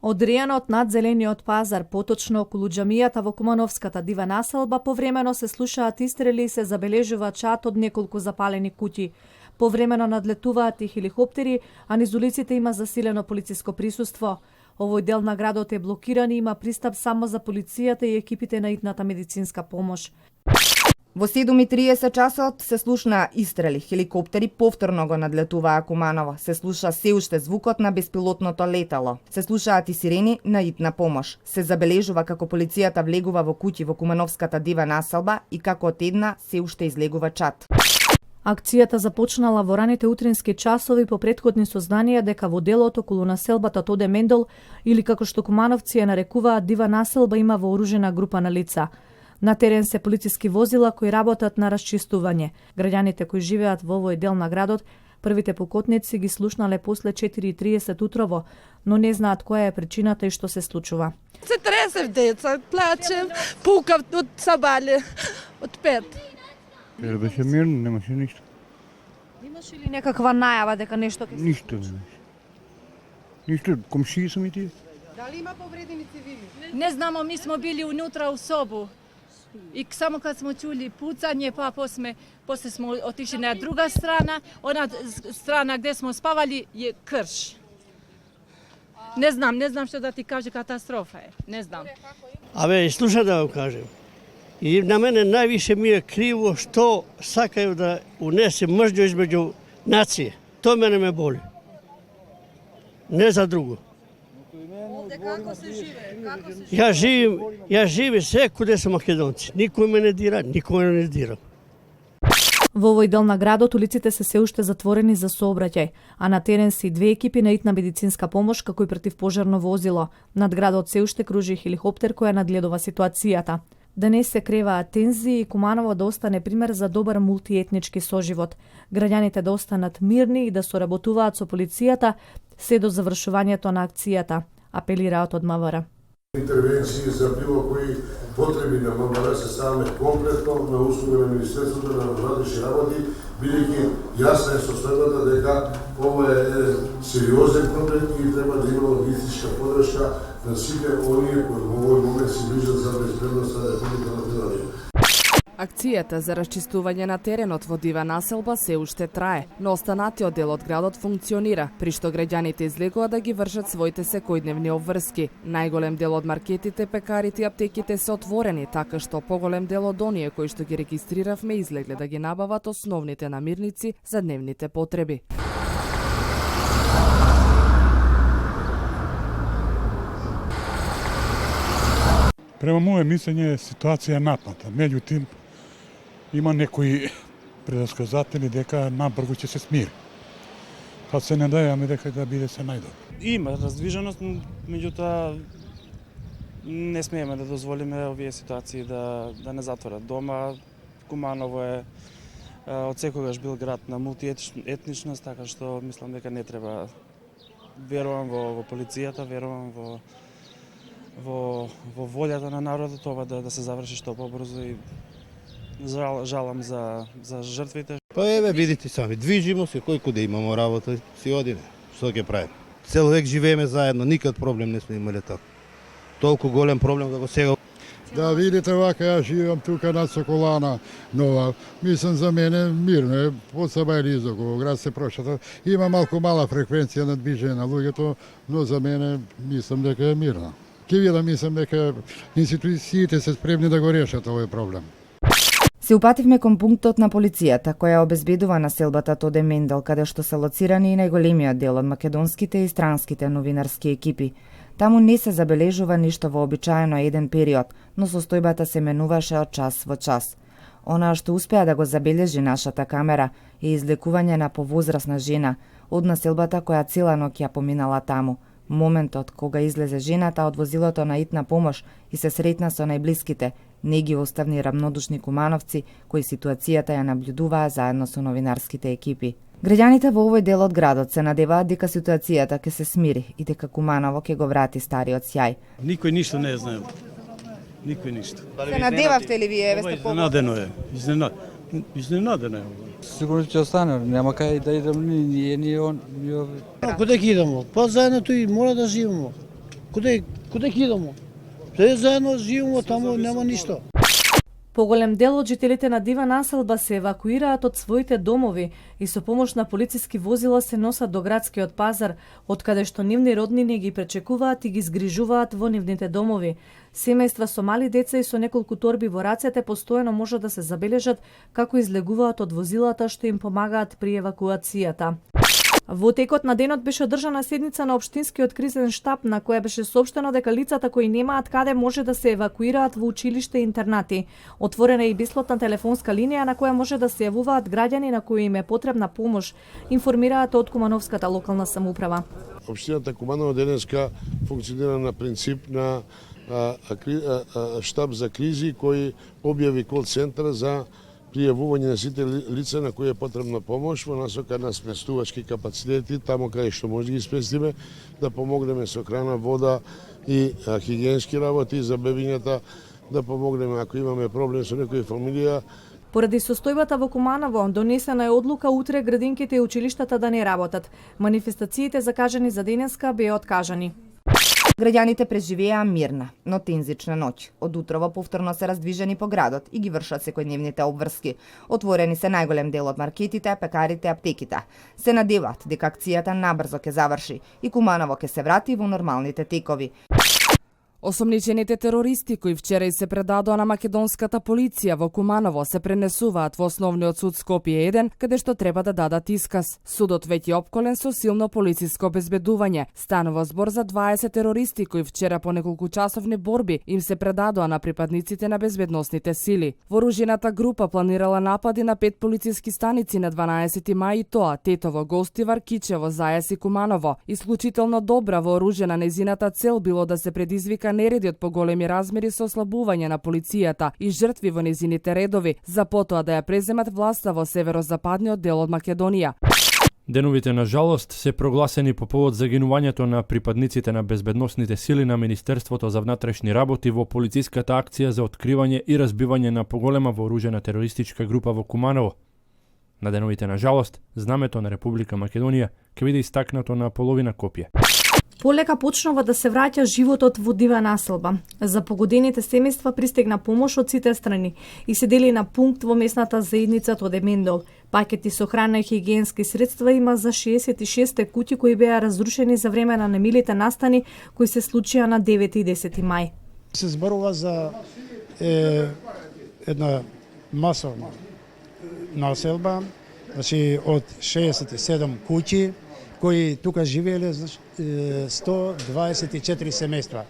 Од рејанот над Зелениот пазар, поточно околу џамијата во Кумановската дива населба, повремено се слушаат истрели и се забележува чад од неколку запалени куќи. Повремено надлетуваат и хеликоптери, а низ улиците има засилено полициско присуство. Овој дел на градот е блокиран и има пристап само за полицијата и екипите на итната медицинска помош. Во 7:30 часот се слушнаа истрели, хеликоптери повторно го надлетуваа Куманово, се слуша се уште звукот на беспилотното летало, се слушаат и сирени на итна помош. Се забележува како полицијата влегува во куќи во Кумановската дива населба и како од една се уште излегува чад. Акцијата започнала во раните утрински часови по претходни сознанија дека во делот околу населбата Тоде Мендол, или како што кумановци ја нарекуваат дива населба, има вооружена група на лица. На терен се полициски возила кои работат на расчистување. Граѓаните кои живеат во овој дел на градот, првите покотници ги слушнале после 4:30 утрово, но не знаат која е причината и што се случува. Се тресев деца, плачем, пукав од сабале, од 5. Беше мирно, немаше ништо. Имаше ли некаква најава дека нешто ќе се Ништо не беше. Ништо, комшии сум и тие. Дали има повредени цивили? Не знамо, ми smo bili unutra u sobu i samo kad smo čuli pucanje, pa posle smo otišli na druga strana, ona strana gdje smo spavali je krš. Ne znam što da ti kaže, katastrofa je, ne znam. Абе, слушај да вам кажем. И на мене највише ми е криво што сакају да унесе мржњу измеѓу нации. То мене ме боли. Не за друго. Ја живеем секуде со македонци. Никој ме не дира, никој не дира. Во овој дел на градот улиците се уште затворени за сообраќај, а на терен се и две екипи на итна медицинска помош како и противпожарно возило. Над градот се уште кружи хеликоптер која надгледува ситуацијата. Денес се креваат тензии и Куманово да остане пример за добар мултиетнички соживот. Граѓаните да останат мирни и да соработуваат со полицијата се до завршувањето на акцијата, апелираат од МВР. Интервенции за било кои потреби на МВР се ставаме комплетно на услуга на Министерството на вътрешни работи, бидејќи јасна е состојбата дека ова е сериозен проблем и треба да има логистичка подршка на сите оние кои во овој момент се грижат за безбедноста на Република Македонија. Акцијата за расчистување на теренот во дива населба се уште трае, но останатиот дел од градот функционира, при што граѓаните излегува да ги вршат своите секојдневни обврски. Најголем дел од маркетите, пекарите и аптеките се отворени, така што поголем дел од оние кои што ги регистриравме излегле да ги набават основните намирници за дневните потреби. Према моје мислење ситуација е напната. Меѓутоа има некои предсказатели дека набрзо ќе се смири. Па се надеваме дека да биде се најдобро. Има раздвиженост, меѓутоа не смееме да дозволиме овие ситуации да не затворат дома. Куманово е од секогаш бил град на мултиетничност, така што мислам дека не треба. Верувам во полицијата, верувам во волјата на народот ова да се заврши што побрзо и жалам за жртвите. Па еве видите сами, движимо се, кој куде имамо работа, си одиме. Што ќе правиме? Цел век живееме заедно, никад проблем не сме имале така. Толку голем проблем како сега. Да, видите вака, ја живеам тука над Соколана нова. Мислам за мене мирно е, од Саба или из околу град се прошата. Има малку мала фреквенција на движење на луѓето, но за мене мислам дека е мирно. Ке видам, мислам дека институциите се спремни да го решат овој проблем. Се упативме кон пунктот на полицијата, која обезбедува населбата Тоде Мендел, каде што се лоцирани и најголемиот дел од македонските и странските новинарски екипи. Таму не се забележува ништо вообичаено еден период, но состојбата се менуваше од час во час. Онаа што успеа да го забележи нашата камера е излекување на повозрасна жена од населбата која цела ноќ ја поминала таму. Моментот кога излезе жената од возилото на итна помош и се сретна со најблиските, не ги оставни рамнодушни кумановци кои ситуацијата ја наблюдуваа заедно со новинарските екипи. Граѓаните во овој дел од градот се надеваат дека ситуацијата ќе се смири и дека Куманово ќе го врати стариот сјај. Никој ништо не знае. Никој ништо. Се надевавте ли вие? Изненадено е. Изненадено е. Сигурно ќе остане, нема кај да идем ни он, ни овие. Куде ќе идемо? Па заедно тој мора да живееме. Куде ќе идемо? Се заедно живеемо таму, нема ништо. Поголем дел од жителите на Дива населба се евакуираат од своите домови и со помош на полициски возила се носат до градскиот пазар, од каде што нивни роднини ги пречекуваат и ги згрижуваат во нивните домови. Семејства со мали деца и со неколку торби во рацете постојано може да се забележат како излегуваат од возилата што им помагаат при евакуацијата. Во текот на денот беше одржана седница на општинскиот кризен штаб на која беше соопштено дека лицата кои немаат каде може да се евакуираат во училиште и интернати. Отворена е и бесплатна телефонска линија на која може да се јавуваат граѓани на кои им е потребна помош, информираат од Кумановската локална самоуправа. Општината Куманово денеска функционира на принцип на штаб за кризи кој објави кол центар за пријавување на сите лица на кои е потребна помош во насока на сместувачки капацитети, тамо каде што може да ги сместиме, да помогнеме со храна, вода и хигиенски работи за бебињата, да помогнеме ако имаме проблем со некоја фамилија. Поради состојбата во Куманово, донесена е одлука утре градинките и училиштата да не работат. Манифестациите закажани за денеска беа откажани. Граѓаните преживеа мирна, но тензична ноќ. Од утрово повторно се раздвижени по градот и ги вршат секојдневните обврски. Отворени се најголем дел од маркетите, пекарите, аптеките. Се надеваат дека акцијата набрзо ќе заврши и Куманово ќе се врати во нормалните текови. Осомничените терористи кои вчера и се предадоа на македонската полиција во Куманово се пренесуваат во Основниот суд Скопје 1, каде што треба да дадат исказ. Судот веќе опколен со силно полициско обезбедување. Станува збор за 20 терористи кои вчера по неколку часовни борби им се предадоа на припадниците на безбедносните сили. Вооружената група планирала напади на 5 полициски станици на 12 мај и тоа Тетово, Гостивар, Кичево, Зајас и Куманово. Исклучително добра вооружена нејзината цел било да се предизвика нереди од поголеми размери со ослабување на полицијата и жртви во незините редови, за потоа да ја преземат власта во северозападниот дел од Македонија. Деновите на жалост се прогласени по повод загинувањето на припадниците на безбедносните сили на Министерството за внатрешни работи во полициската акција за откривање и разбивање на поголема вооружена терористичка група во Куманово. На деновите на жалост, знамето на Република Македонија ќе биде истакнато на половина Скопје. Полека почнува да се враќа животот во Дива населба. За погодените семејства пристигна помош од сите страни и се дели на пункт во местната заедница Тодемендол. Пакети со храна и хигиенски средства има за 66 куќи кои беа разрушени за време на немилите настани кои се случија на 9 и 10 мај. Се зборува за една масовна населба, значи од 67 куќи кои тука живееле 124 семејства.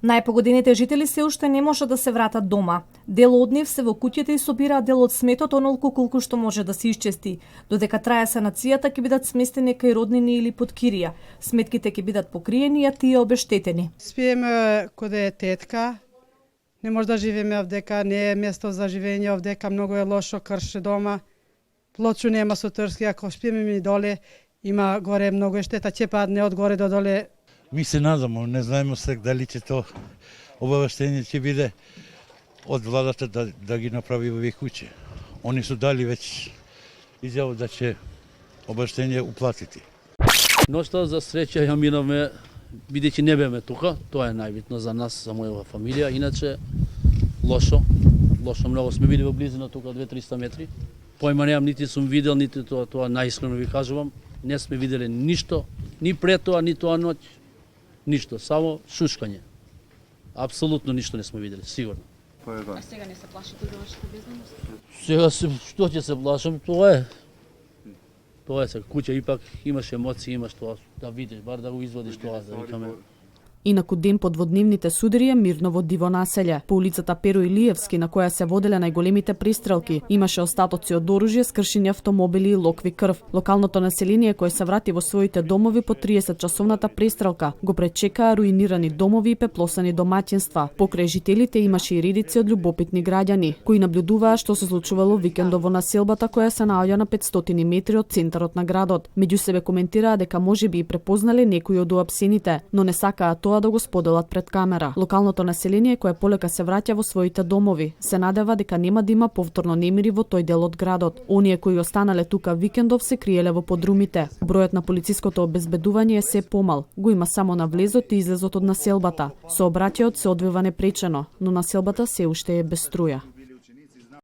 Најпогодените жители се уште не може да се вратат дома. Дел од нив се во куќите и собираат дел од сметот онолку колку што може да се исчести. Додека трае санацијата ќе бидат сместени кај роднини или под кирија. Сметките ќе бидат покриени, а тие обештетени. Спиеме коде е тетка. Не може да живееме овдека, не е место за живење овдека, многу е лошо, крше дома. Плочу нема со трски, ако спиеме ми доле, има горе многу штета, ќе падне од горе до доле. Ми се надаме, не знаеме сега дали ќе то обавештение ќе биде од владата да ги направи овие куќи. Они се дали веќе изјава да ќе обавештение уплатити. Ноќта за среќа ја минавме, бидејќи не беме тука, тоа е најбитно за нас, за мојава фамилија, иначе лошо многу сме били во близина тука 2-300 метри. Појма немам, нити сум видел, нити тоа најискрено ви кажувам. Не сме виделе ништо, ни пред тоа, ни тоа ноќ, ништо, само шушкање. Апсолутно ништо не сме виделе, сигурно. А сега не се плашите да вашата безбедност? Сега што ќе се плашам, тоа е. Тоа е сега, куќа ипак имаш емоции, имаш тоа да видиш, бар да го извадиш тоа, да викаме. Инаку ден под водневните сударија мирно во Диво населје. По улицата Перо Илиевски, на која се воделе најголемите пристрелки, имаше остатоци од оружје, скршени автомобили и локви крв. Локалното население кое се врати во своите домови по 30-часовната пристрелка го пречекаа руинирани домови и пеплосани домаќинства. Покрај жителите имаше и редици од љубопитни граѓани, кои наблюдуваа што се случувало викендов во населбата која се наоѓа на 500 метри од центарот на градот. Меѓу себе коментираа дека можеби и препознале некои од уапсените, но не сакаа тоа сакалаа да го споделат пред камера. Локалното население кое полека се враќа во своите домови, се надева дека нема да има повторно немири во тој дел од градот. Оние кои останале тука викендов се криеле во подрумите. Бројот на полициското обезбедување е се помал. Го има само на влезот и излезот од населбата. Сообраќајот се одвива непречено, но населбата се уште е без струја.